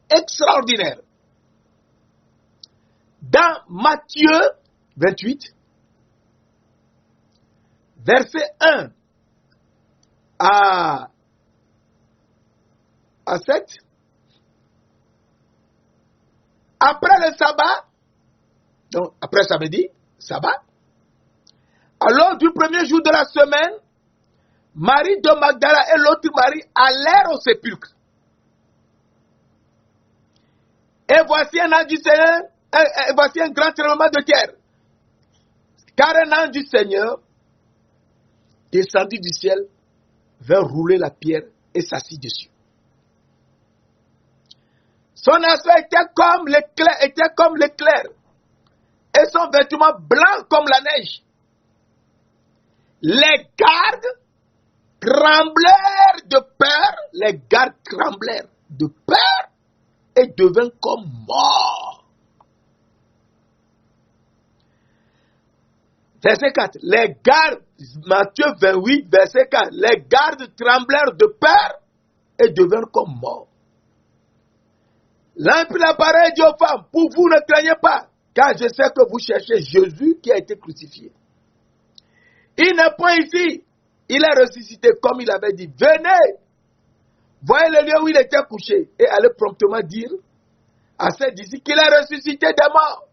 extraordinaire. Dans Matthieu 28, verset 1 à 7, après le sabbat, donc après samedi, sabbat, alors du premier jour de la semaine, Marie de Magdala et l'autre Marie allèrent au sépulcre. Et voici un ange du Seigneur, et voici un grand tremblement de terre. Car un ange du Seigneur descendit du ciel, vint rouler la pierre et s'assit dessus. Son aspect était comme l'éclair, et son vêtement blanc comme la neige. Les gardes tremblèrent de peur et devinrent comme morts. Verset 4. Les gardes, Matthieu 28, verset 4. Les gardes tremblèrent de peur et devinrent comme morts. L'un prit la parole et dit aux femmes, pour vous ne craignez pas, car je sais que vous cherchez Jésus qui a été crucifié. Il n'est point ici. Il est ressuscité comme il avait dit. Venez, voyez le lieu où il était couché et allez promptement dire à ses disciples qu'il est ressuscité des morts.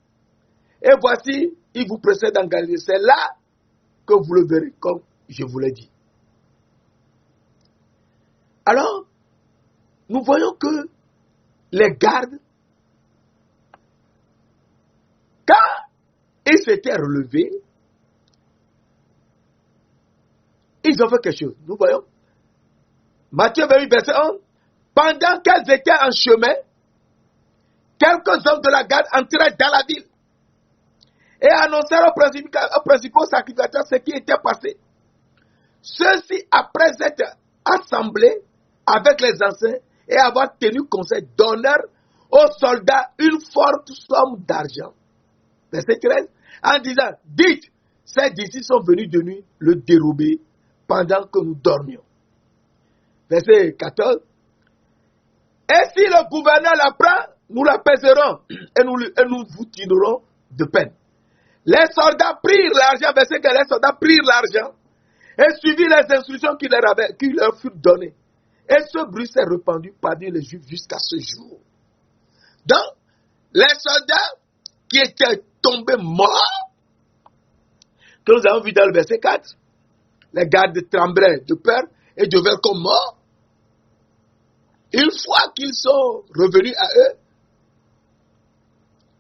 Et voici, il vous précède en Galilée. C'est là que vous le verrez comme je vous l'ai dit. Alors, nous voyons que les gardes, quand ils s'étaient relevés, ils ont fait quelque chose. Nous voyons. Matthieu 28, verset 1. Pendant qu'elles étaient en chemin, quelques hommes de la garde entrèrent dans la ville et annoncèrent aux principaux sacrificateurs ce qui était passé. Ceux-ci, après être assemblés avec les anciens et avoir tenu conseil, donnèrent aux soldats une forte somme d'argent. Verset 13. En disant, dites, ces disciples sont venus de nuit le dérober pendant que nous dormions. Verset 14. Et si le gouverneur la prend, nous la pèserons et nous vous tirerons de peine. Les soldats prirent l'argent, verset 15, les soldats prirent l'argent et suivirent les instructions qui leur furent données. Et ce bruit s'est répandu parmi les Juifs jusqu'à ce jour. Donc, les soldats qui étaient tombés morts, que nous avons vu dans le verset 4, les gardes tremblaient de peur et devinrent comme morts. Une fois qu'ils sont revenus à eux,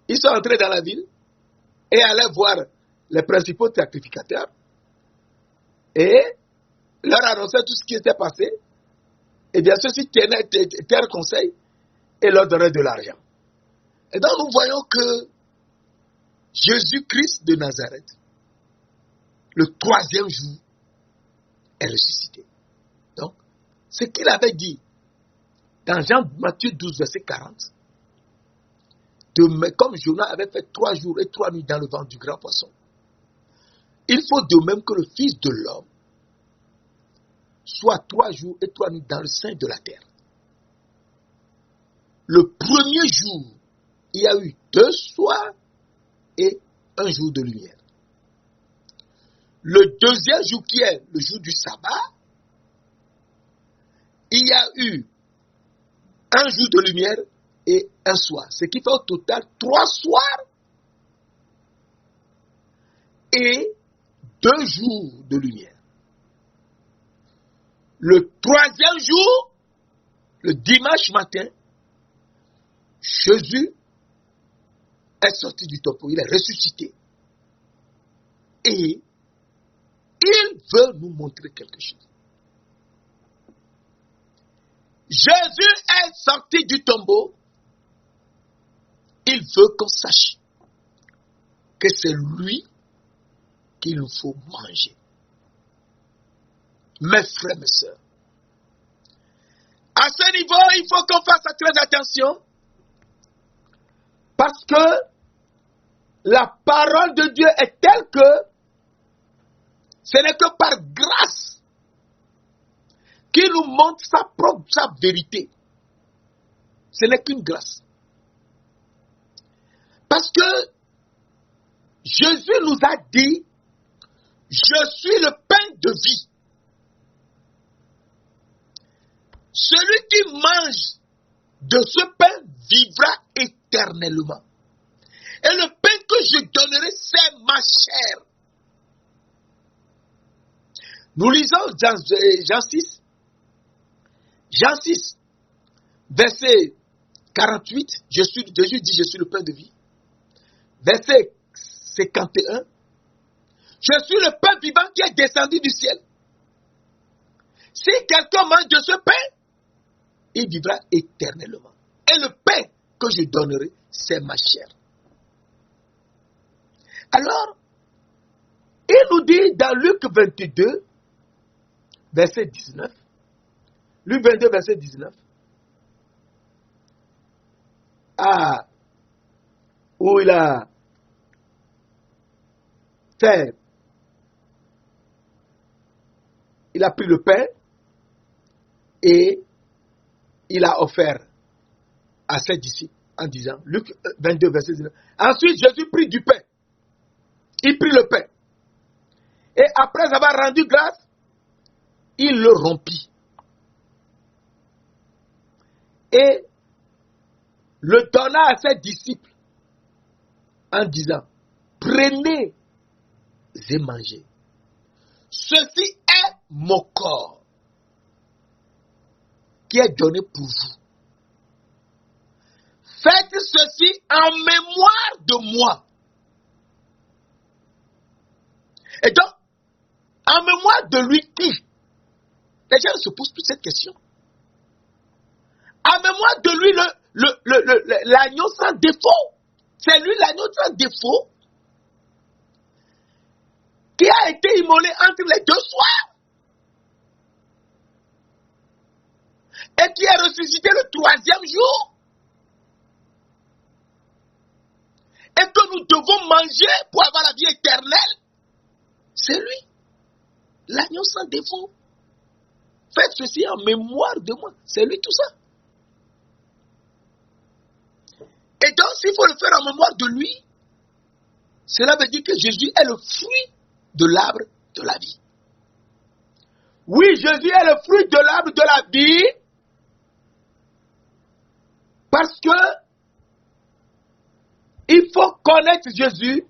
ils sont entrés dans la ville et allaient voir les principaux sacrificateurs et leur annonçaient tout ce qui était passé. Et bien ceux-ci tinrent conseil et leur donnaient de l'argent. Et donc nous voyons que Jésus-Christ de Nazareth, le 3e jour, est ressuscité. Donc, ce qu'il avait dit dans Matthieu 12, verset 40, comme Jonas avait fait 3 jours et 3 nuits dans le ventre du grand poisson, il faut de même que le Fils de l'homme soit 3 jours et 3 nuits dans le sein de la terre. Le premier jour, il y a eu 2 soirs et 1 jour de lumière. Le deuxième jour, qui est le jour du sabbat, il y a eu 1 jour de lumière et 1 soir. Ce qui fait au total 3 soirs et 2 jours de lumière. Le 3e jour, le dimanche matin, Jésus est sorti du tombeau, il est ressuscité. Et il veut nous montrer quelque chose. Jésus est sorti du tombeau. Il veut qu'on sache que c'est lui qu'il nous faut manger. Mes frères, mes sœurs, à ce niveau, il faut qu'on fasse très attention parce que la parole de Dieu est telle que ce n'est que par grâce qu'il nous montre sa vérité. Ce n'est qu'une grâce. Parce que Jésus nous a dit, je suis le pain de vie. Celui qui mange de ce pain vivra éternellement. Et le pain que je donnerai, c'est ma chair. Nous lisons Jean 6. Jean 6, verset 48. Jésus dit, je suis le pain de vie. Verset 51. Je suis le pain vivant qui est descendu du ciel. Si quelqu'un mange de ce pain, il vivra éternellement. Et le pain que je donnerai, c'est ma chair. Alors, il nous dit dans Luc 22, verset 19, Luc 22, verset 19, où il a fait, il a pris le pain et il a offert à ses disciples en disant, Luc 22, verset 19. Ensuite, Jésus prit du pain. Il prit le pain. Et après avoir rendu grâce, il le rompit. Et le donna à ses disciples en disant, prenez et mangez. Ceci est mon corps qui est donné pour vous. Faites ceci en mémoire de moi. Et donc, en mémoire de lui qui? Les gens ne se posent plus cette question. En mémoire de lui, l'agneau sans défaut. C'est lui l'agneau sans défaut qui a été immolé entre les 2 soirs et qui est ressuscité le 3e jour et que nous devons manger pour avoir la vie éternelle. C'est lui, l'agneau sans défaut. Faites ceci en mémoire de moi. C'est lui tout ça. Et donc, s'il faut le faire en mémoire de lui, cela veut dire que Jésus est le fruit de l'arbre de la vie. Oui, Jésus est le fruit de l'arbre de la vie parce que il faut connaître Jésus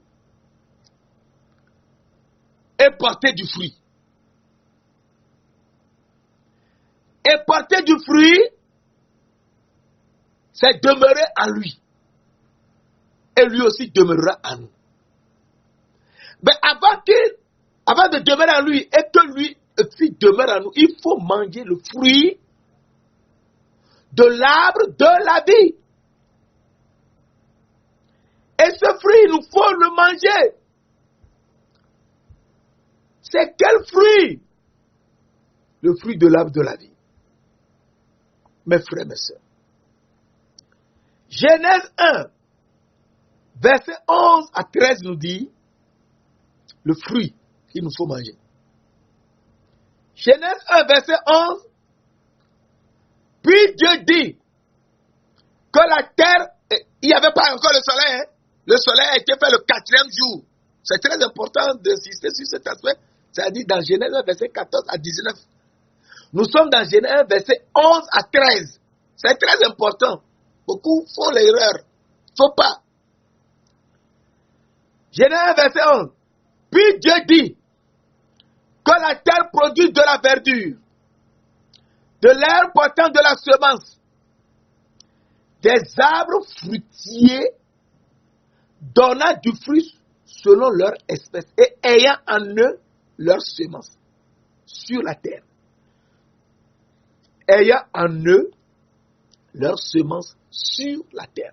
et porter du fruit. Et porter du fruit, c'est demeurer en lui. Et lui aussi demeurera en nous. Mais avant de demeurer en lui et que lui aussi demeure en nous, il faut manger le fruit de l'arbre de la vie. Et ce fruit, il nous faut le manger. C'est quel fruit? Le fruit de l'arbre de la vie. Mes frères, mes sœurs. Genèse 1, verset 11 à 13 nous dit le fruit qu'il nous faut manger. Genèse 1, verset 11. Puis Dieu dit que la terre, il n'y avait pas encore le soleil. Le soleil a été fait le 4e jour. C'est très important d'insister sur cet aspect. C'est-à-dire dans Genèse 1, verset 14 à 19. Nous sommes dans Genèse 1, verset 11 à 13. C'est très important. Beaucoup font l'erreur. Il ne faut pas. Genèse 1, verset 11. Puis Dieu dit que la terre produit de la verdure, de l'herbe portant de la semence, des arbres fruitiers donnant du fruit selon leur espèce et ayant en eux leur semence sur la terre. Ayant en eux leur semence sur la terre.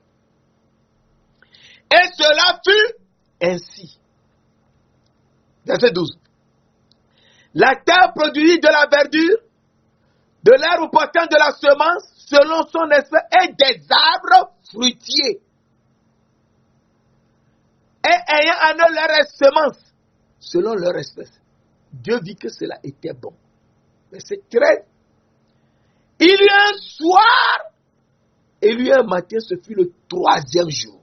Et cela fut ainsi. Verset 12. La terre produisit de la verdure, de l'herbe portant de la semence selon son espèce et des arbres fruitiers. Et ayant en eux leur semence selon leur espèce. Dieu vit que cela était bon. Verset 13. Il y eut un soir et il y eut un matin, ce fut le 3e jour.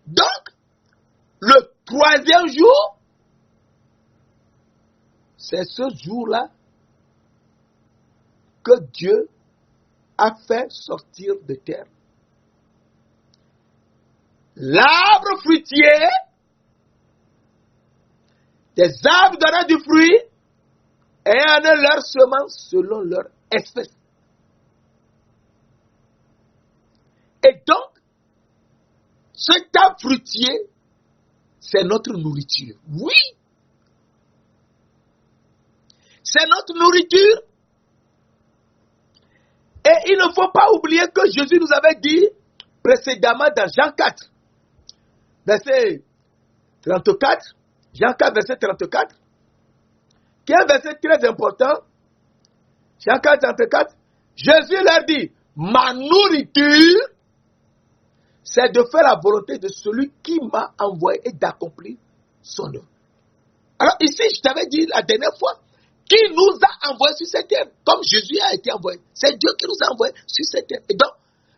Donc, le 3e jour, c'est ce jour-là que Dieu a fait sortir de terre l'arbre fruitier, des arbres donnant du fruit, et en eux leur semence selon leur espèce. Et donc, cet arbre fruitier, c'est notre nourriture. Oui! C'est notre nourriture. Et il ne faut pas oublier que Jésus nous avait dit précédemment dans Jean 4, verset 34, Jean 4, verset 34, qui est un verset très important. Jean 4, 34, Jésus leur dit, ma nourriture, c'est de faire la volonté de celui qui m'a envoyé et d'accomplir son œuvre. Alors ici, je t'avais dit la dernière fois, qui nous a envoyés sur cette terre, comme Jésus a été envoyé. C'est Dieu qui nous a envoyés sur cette terre. Et donc,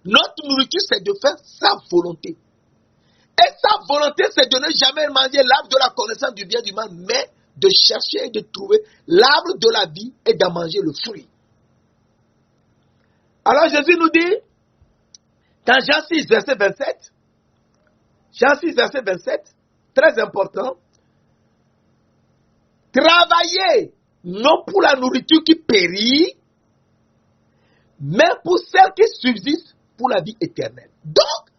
notre nourriture, c'est de faire sa volonté. Et sa volonté, c'est de ne jamais manger l'arbre de la connaissance du bien et du mal, mais de chercher et de trouver l'arbre de la vie et d'en manger le fruit. Alors Jésus nous dit, dans Jean 6, verset 27, Jean 6, verset 27, très important, travaillez non pour la nourriture qui périt, mais pour celle qui subsiste pour la vie éternelle. Donc,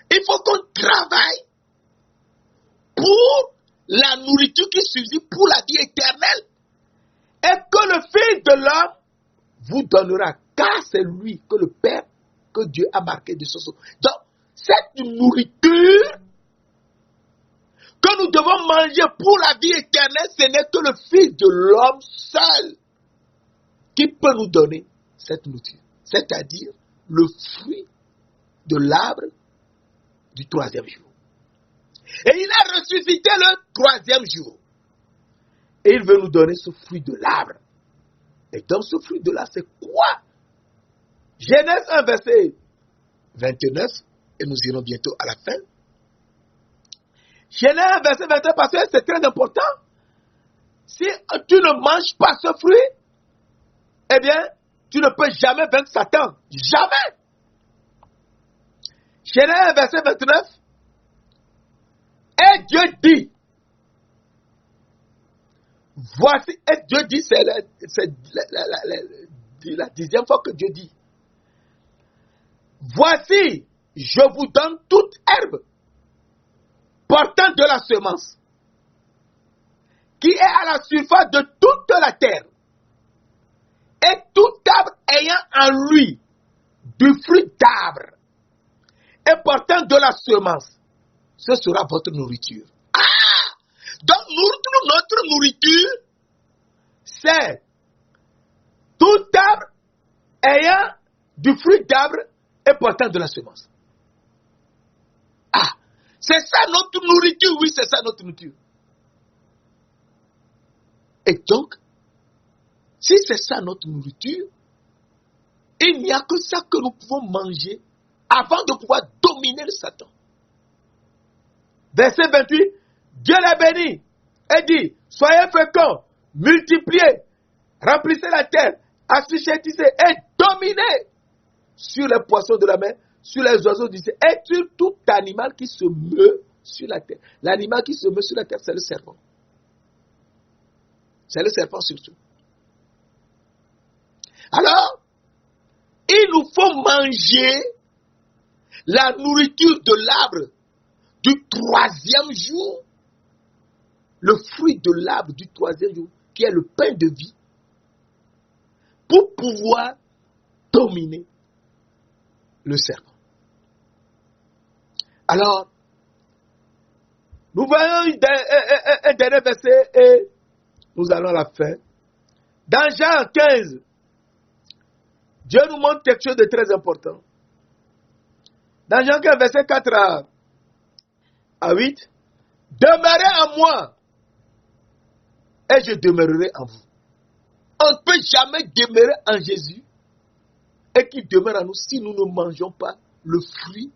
il faut qu'on travaille pour la nourriture qui subsiste pour la vie éternelle et que le Fils de l'homme vous donnera, car c'est lui que le Père, que Dieu a marqué de son sang. Donc, cette nourriture que nous devons manger pour la vie éternelle, ce n'est que le Fils de l'homme seul qui peut nous donner cette nourriture, c'est-à-dire le fruit de l'arbre du 3e jour. Et il a ressuscité le 3e jour. Et il veut nous donner ce fruit de l'arbre. Et donc ce fruit de l'arbre, c'est quoi? Genèse 1, verset 29, et nous irons bientôt à la fin. Genèse 1, verset 29, parce que c'est très important. Si tu ne manges pas ce fruit, eh bien, tu ne peux jamais vaincre Satan. Jamais. Genèse 1, verset 29. Et Dieu dit, voici, et Dieu dit, c'est la 10e fois que Dieu dit, Voici, je vous donne toute herbe portant de la semence, qui est à la surface de toute la terre, et tout arbre ayant en lui du fruit d'arbre et portant de la semence, ce sera votre nourriture. Donc notre nourriture, c'est tout arbre ayant du fruit d'arbre et portant de la semence. C'est ça notre nourriture, oui, c'est ça notre nourriture. Et donc, si c'est ça notre nourriture, il n'y a que ça que nous pouvons manger avant de pouvoir dominer le Satan. Verset 28, Dieu les bénit et dit, soyez féconds, multipliez, remplissez la terre, assujettissez et dominez sur les poissons de la mer, sur les oiseaux du ciel et sur tout animal qui se meut sur la terre. L'animal qui se meut sur la terre, c'est le serpent. C'est le serpent surtout. Alors, il nous faut manger la nourriture de l'arbre du 3e jour, le fruit de l'arbre du 3e jour, qui est le pain de vie, pour pouvoir dominer le serpent. Alors, nous voyons un dernier verset et nous allons à la fin. Dans Jean 15, Dieu nous montre quelque chose de très important. Dans Jean 15, verset 4 à 8, demeurez en moi et je demeurerai en vous. On ne peut jamais demeurer en Jésus et qu'il demeure en nous si nous ne mangeons pas le fruit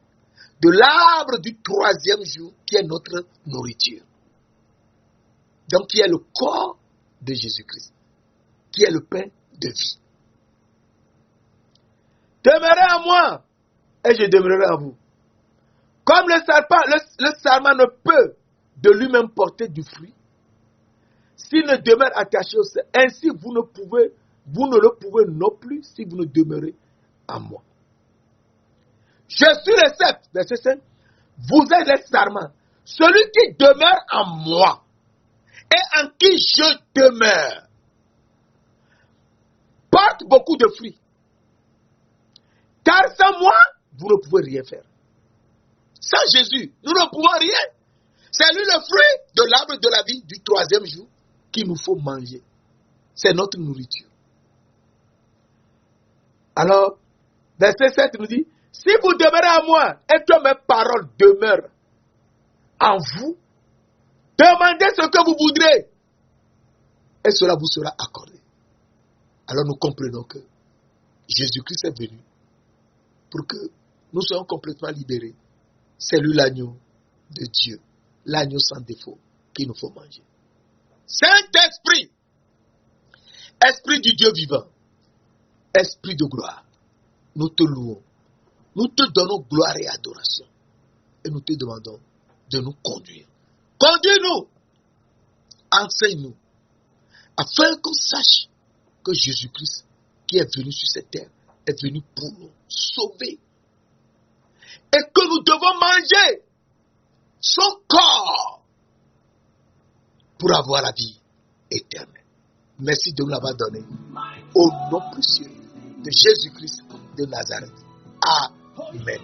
de l'arbre du 3e jour qui est notre nourriture. Donc qui est le corps de Jésus-Christ, qui est le pain de vie. Demeurez en moi et je demeurerai en vous. Comme le sarment ne peut de lui-même porter du fruit, s'il ne demeure attaché au sein, ainsi vous ne le pouvez non plus si vous ne demeurez en moi. Je suis le cep, verset 5, vous êtes les sarments. Celui qui demeure en moi et en qui je demeure porte beaucoup de fruits. Car sans moi, vous ne pouvez rien faire. Sans Jésus, nous ne pouvons rien. C'est lui le fruit de l'arbre de la vie du 3e jour qu'il nous faut manger. C'est notre nourriture. Alors, verset 7 nous dit, si vous demeurez en moi et que mes paroles demeurent en vous, demandez ce que vous voudrez et cela vous sera accordé. Alors nous comprenons que Jésus-Christ est venu pour que nous soyons complètement libérés. C'est lui l'agneau de Dieu, l'agneau sans défaut qu'il nous faut manger. Saint-Esprit, Esprit du Dieu vivant, Esprit de gloire, nous te louons, nous te donnons gloire et adoration et nous te demandons de nous conduire. Conduis-nous, enseigne-nous, afin qu'on sache que Jésus-Christ, qui est venu sur cette terre, est venu pour nous sauver. Et que nous devons manger son corps pour avoir la vie éternelle. Merci de nous l'avoir donné. Au nom précieux de Jésus-Christ de Nazareth. Amen.